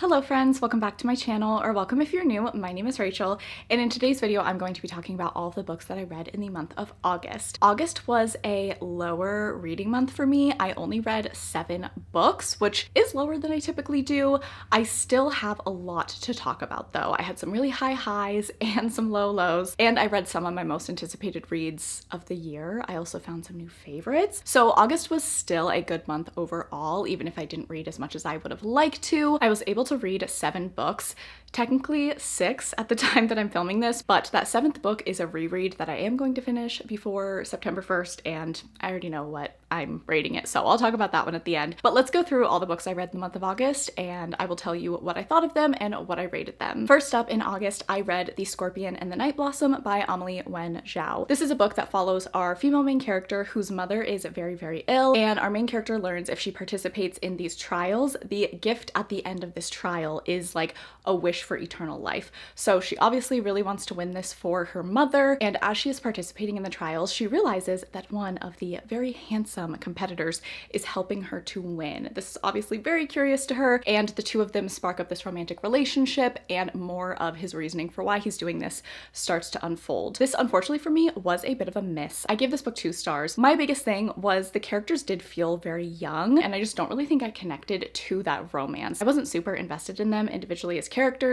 Hello friends, welcome back to my channel, or welcome if you're new. My name is Rachel, and in today's video I'm going to be talking about all of the books that I read in the month of August. August was a lower reading month for me. I only read 7 books, which is lower than I typically do. I still have a lot to talk about though. I had some really high highs and some low lows, and I read some of my most anticipated reads of the year. I also found some new favorites. So August was still a good month overall, even if I didn't read as much as I would have liked to. I was able to read 7 books, technically 6 at the time that I'm filming this, but that 7th book is a reread that I am going to finish before September 1st, and I already know what I'm rating it, so I'll talk about that one at the end. But let's go through all the books I read in the month of August, and I will tell you what I thought of them and what I rated them. First up in August, I read The Scorpion and the Night Blossom by Amelie Wen Zhao. This is a book that follows our female main character whose mother is very, very ill, and our main character learns if she participates in these trials, the gift at the end of this trial is like a wish for eternal life. So she obviously really wants to win this for her mother, and as she is participating in the trials, she realizes that one of the very handsome competitors is helping her to win. This is obviously very curious to her, and the two of them spark up this romantic relationship, and more of his reasoning for why he's doing this starts to unfold. This, unfortunately for me, was a bit of a miss. I gave this book 2 stars. My biggest thing was the characters did feel very young, and I just don't really think I connected to that romance. I wasn't super invested in them individually as characters.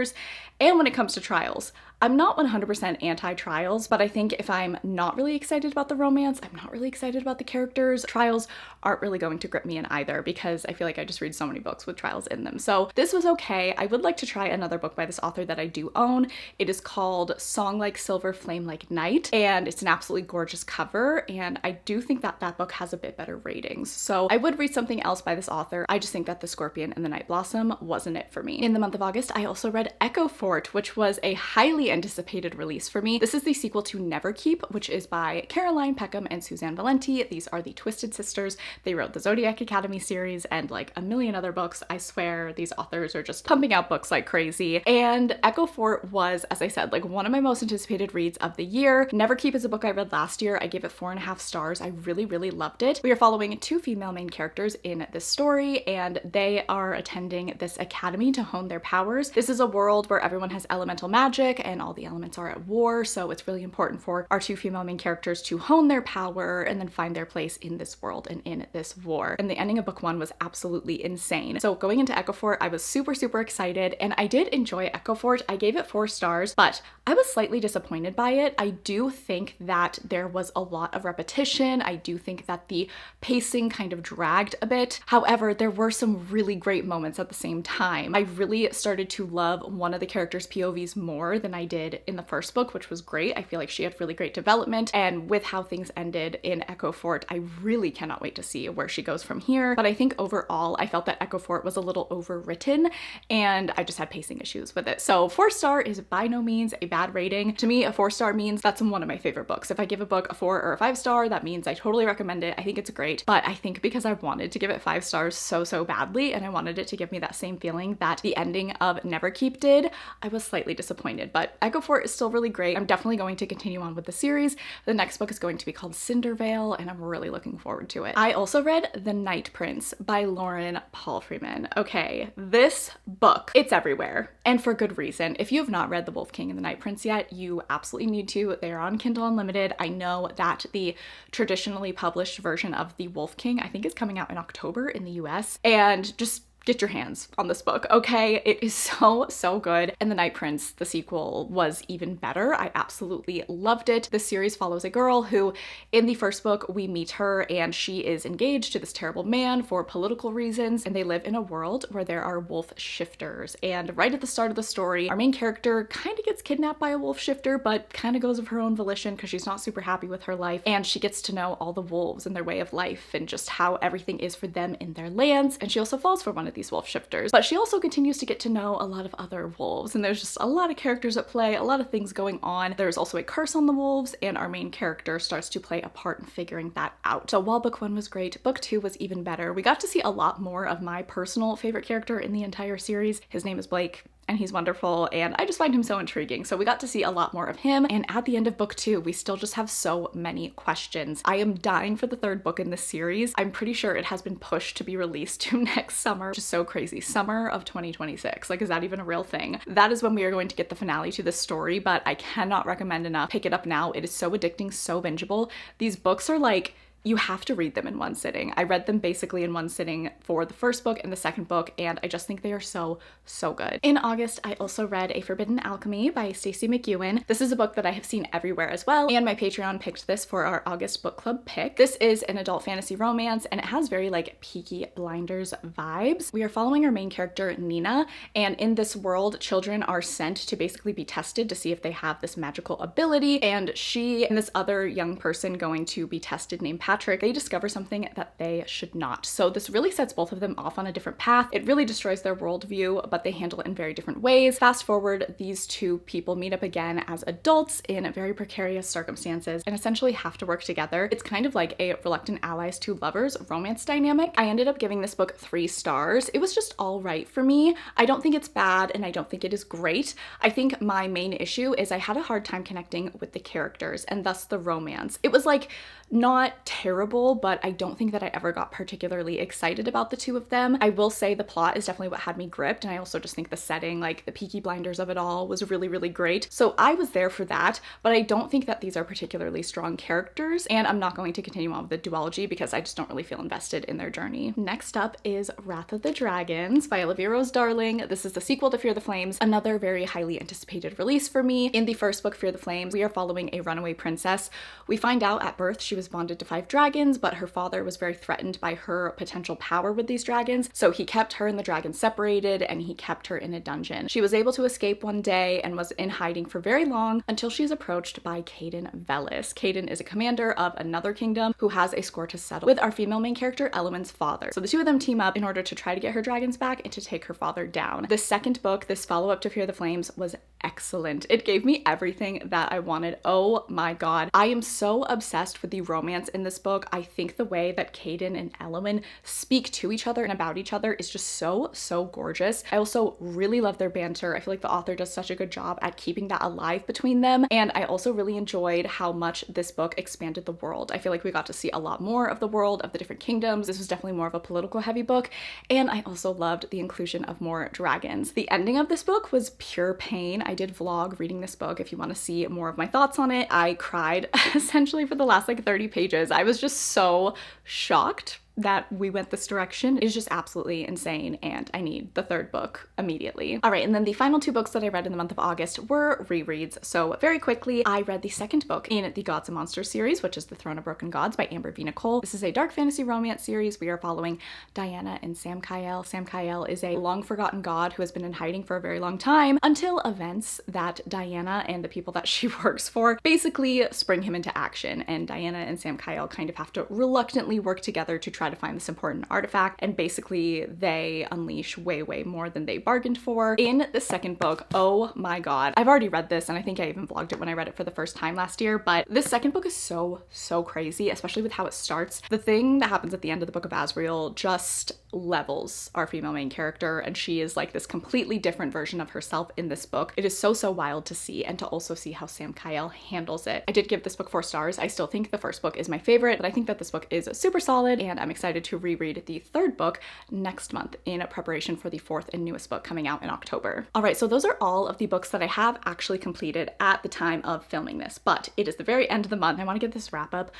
And when it comes to trials, I'm not 100% anti-trials, but I think if I'm not really excited about the romance, I'm not really excited about the characters, trials aren't really going to grip me in either, because I feel like I just read so many books with trials in them. So this was okay. I would like to try another book by this author that I do own. It is called Song Like Silver, Flame Like Night, and it's an absolutely gorgeous cover, and I do think that that book has a bit better ratings. So I would read something else by this author. I just think that The Scorpion and the Night Blossom wasn't it for me. In the month of August, I also read Echo Fort, which was a highly anticipated release for me. This is the sequel to Neverkeep, which is by Caroline Peckham and Suzanne Valenti. These are the Twisted sisters. They wrote the Zodiac Academy series and like a million other books. I swear these authors are just pumping out books like crazy. And Echo Fort was, as I said, like one of my most anticipated reads of the year. Neverkeep is a book I read last year. I gave it 4.5 stars. I really, really loved it. We are following 2 female main characters in this story, and they are attending this academy to hone their powers. This is a world where everyone has elemental magic and all the elements are at war, so it's really important for our 2 female main characters to hone their power and then find their place in this world and in this war. And the ending of book 1 was absolutely insane. So going into Echo Fort, I was super, super excited, and I did enjoy Echo Fort. I gave it 4 stars, but I was slightly disappointed by it. I do think that there was a lot of repetition. I do think that the pacing kind of dragged a bit. However, there were some really great moments at the same time. I really started to love one of the characters' POVs more than I did in the first book, which was great. I feel like she had really great development, and with how things ended in Echo Fort, I really cannot wait to see where she goes from here. But I think overall, I felt that Echo Fort was a little overwritten, and I just had pacing issues with it. So 4 star is by no means a bad rating. To me, a 4 star means that's one of my favorite books. If I give a book a 4 or a 5 star, that means I totally recommend it. I think it's great. But I think because I wanted to give it 5 stars so badly, and I wanted it to give me that same feeling that the ending of Neverkeep did, I was slightly disappointed. But Echo Fort is still really great. I'm definitely going to continue on with the series. The next book is going to be called Cindervale, and I'm really looking forward to it. I also read The Night Prince by Lauren Paul Freeman. Okay, this book, it's everywhere, and for good reason. If you have not read The Wolf King and The Night Prince yet, you absolutely need to. They are on Kindle Unlimited. I know that the traditionally published version of The Wolf King, I think, is coming out in October in the US, and just get your hands on this book, okay? It is so good. And The Night Prince, the sequel, was even better. I absolutely loved it. The series follows a girl who, in the first book, we meet her and she is engaged to this terrible man for political reasons, and they live in a world where there are wolf shifters. And right at the start of the story, our main character kind of gets kidnapped by a wolf shifter, but kind of goes of her own volition because she's not super happy with her life, and she gets to know all the wolves and their way of life and just how everything is for them in their lands. And she also falls for one of these wolf shifters, but she also continues to get to know a lot of other wolves, and there's just a lot of characters at play, a lot of things going on. There's also a curse on the wolves, and our main character starts to play a part in figuring that out. So while book 1 was great, book 2 was even better. We got to see a lot more of my personal favorite character in the entire series. His name is Blake. and he's wonderful, and I just find him so intriguing. So we got to see a lot more of him, and at the end of book 2, we still just have so many questions. I am dying for the third book in this series. I'm pretty sure it has been pushed to be released to next summer, which is so crazy. Summer of 2026. Like, is that even a real thing? That is when we are going to get the finale to this story, but I cannot recommend enough. Pick it up now. It is so addicting, so bingeable. These books are like, you have to read them in one sitting. I read them basically in one sitting for the first book and the second book, and I just think they are so, so good. In August, I also read A Forbidden Alchemy by Stacey McEwen. This is a book that I have seen everywhere as well, and my Patreon picked this for our August book club pick. This is an adult fantasy romance, and it has very like Peaky Blinders vibes. We are following our main character, Nina, and in this world, children are sent to basically be tested to see if they have this magical ability, and she and this other young person going to be tested named Patrick, they discover something that they should not. So this really sets both of them off on a different path. It really destroys their worldview, but they handle it in very different ways. Fast forward, these two people meet up again as adults in very precarious circumstances and essentially have to work together. It's kind of like a reluctant allies to lovers romance dynamic. I ended up giving this book 3 stars. It was just all right for me. I don't think it's bad, and I don't think it is great. I think my main issue is I had a hard time connecting with the characters and thus the romance. It was like not terrible, but I don't think that I ever got particularly excited about the two of them. I will say the plot is definitely what had me gripped, and I also just think the setting, like the Peaky Blinders of it all, was really, really great. So I was there for that, but I don't think that these are particularly strong characters, and I'm not going to continue on with the duology because I just don't really feel invested in their journey. Next up is Wrath of the Dragons by Olivia Rose Darling. This is the sequel to Fear the Flames, another very highly anticipated release for me. In the first book, Fear the Flames, we are following a runaway princess. We find out at birth she was bonded to 5 dragons, but her father was very threatened by her potential power with these dragons, so he kept her and the dragons separated, and he kept her in a dungeon. She was able to escape one day and was in hiding for very long until she's approached by Cayden Velis. Cayden is a commander of another kingdom who has a score to settle with our female main character, Eowyn's father. So the two of them team up in order to try to get her dragons back and to take her father down. The second book, this follow-up to Fear the Flames, was excellent. It gave me everything that I wanted. Oh my god. I am so obsessed with the romance in this book. I think the way that Cayden and Eowyn speak to each other and about each other is just so, so gorgeous. I also really love their banter. I feel like the author does such a good job at keeping that alive between them, and I also really enjoyed how much this book expanded the world. I feel like we got to see a lot more of the world, of the different kingdoms. This was definitely more of a political heavy book, and I also loved the inclusion of more dragons. The ending of this book was pure pain. I did vlog reading this book if you want to see more of my thoughts on it. I cried essentially for the last like 30 pages. I was just so shocked that we went this direction. Is just absolutely insane, and I need the third book immediately. All right, and then the final 2 books that I read in the month of August were rereads. So very quickly, I read the second book in the Gods and Monsters series, which is The Throne of Broken Gods by Amber V. Nicole. This is a dark fantasy romance series. We are following Diana and Samkael. Samkael is a long forgotten god who has been in hiding for a very long time until events that Diana and the people that she works for basically spring him into action, and Diana and Samkael kind of have to reluctantly work together to try to find this important artifact, and basically they unleash way, way more than they bargained for. In the second book, oh my god, I've already read this, and I think I even vlogged it when I read it for the first time last year, but this second book is so, so crazy, especially with how it starts. The thing that happens at the end of the Book of Asriel just levels our female main character, and she is like this completely different version of herself in this book. It is so, so wild to see, and to also see how Samkael handles it. I did give this book 4 stars. I still think the first book is my favorite, but I think that this book is super solid, and I'm excited to reread the third book next month in preparation for the 4th and newest book coming out in October. All right, so those are all of the books that I have actually completed at the time of filming this, but it is the very end of the month. I want to get this wrap up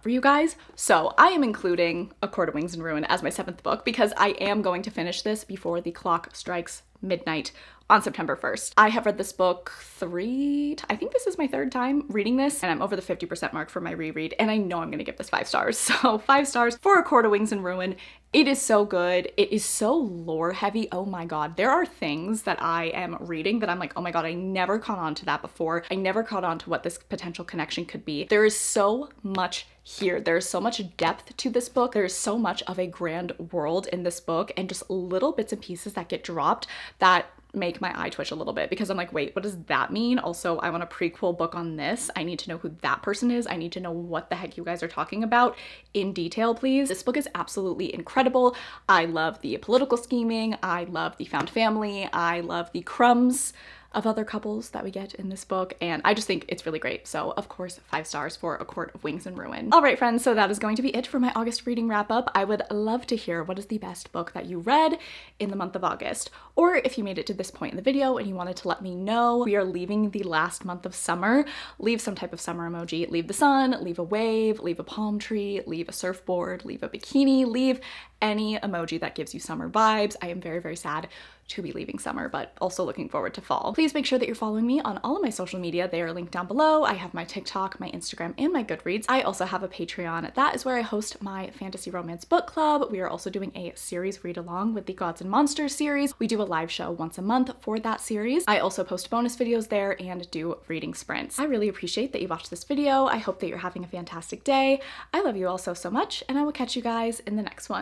for you guys. So I am including A Court of Wings and Ruin as my 7th book because I am going to finish this before the clock strikes midnight on September 1st. I have read this book I think this is my 3rd time reading this, and I'm over the 50% mark for my reread, and I know I'm gonna give this 5 stars. So 5 stars for A Court of Wings and Ruin. It is so good. It is so lore heavy. Oh my god. There are things that I am reading that I'm like, oh my god, I never caught on to that before. I never caught on to what this potential connection could be. There is so much here. There's so much depth to this book. There's so much of a grand world in this book, and just little bits and pieces that get dropped that make my eye twitch a little bit because I'm like, wait, what does that mean? Also, I want a prequel book on this. I need to know who that person is. I need to know what the heck you guys are talking about in detail, please. This book is absolutely incredible. I love the political scheming. I love the found family. I love the crumbs of other couples that we get in this book, and I just think it's really great. So of course, 5 stars for A Court of Wings and Ruin. All right, friends, so that is going to be it for my August reading wrap up. I would love to hear what is the best book that you read in the month of August, or if you made it to this point in the video and you wanted to let me know. We are leaving the last month of summer. Leave some type of summer emoji. Leave the sun, leave a wave, leave a palm tree, leave a surfboard, leave a bikini, leave any emoji that gives you summer vibes. I am very, very sad to be leaving summer, but also looking forward to fall. Please make sure that you're following me on all of my social media. They are linked down below. I have my TikTok, my Instagram, and my Goodreads. I also have a Patreon. That is where I host my fantasy romance book club. We are also doing a series read along with the Gods and Monsters series. We do a live show once a month for that series. I also post bonus videos there and do reading sprints. I really appreciate that you watched this video. I hope that you're having a fantastic day. I love you all so much, and I will catch you guys in the next one.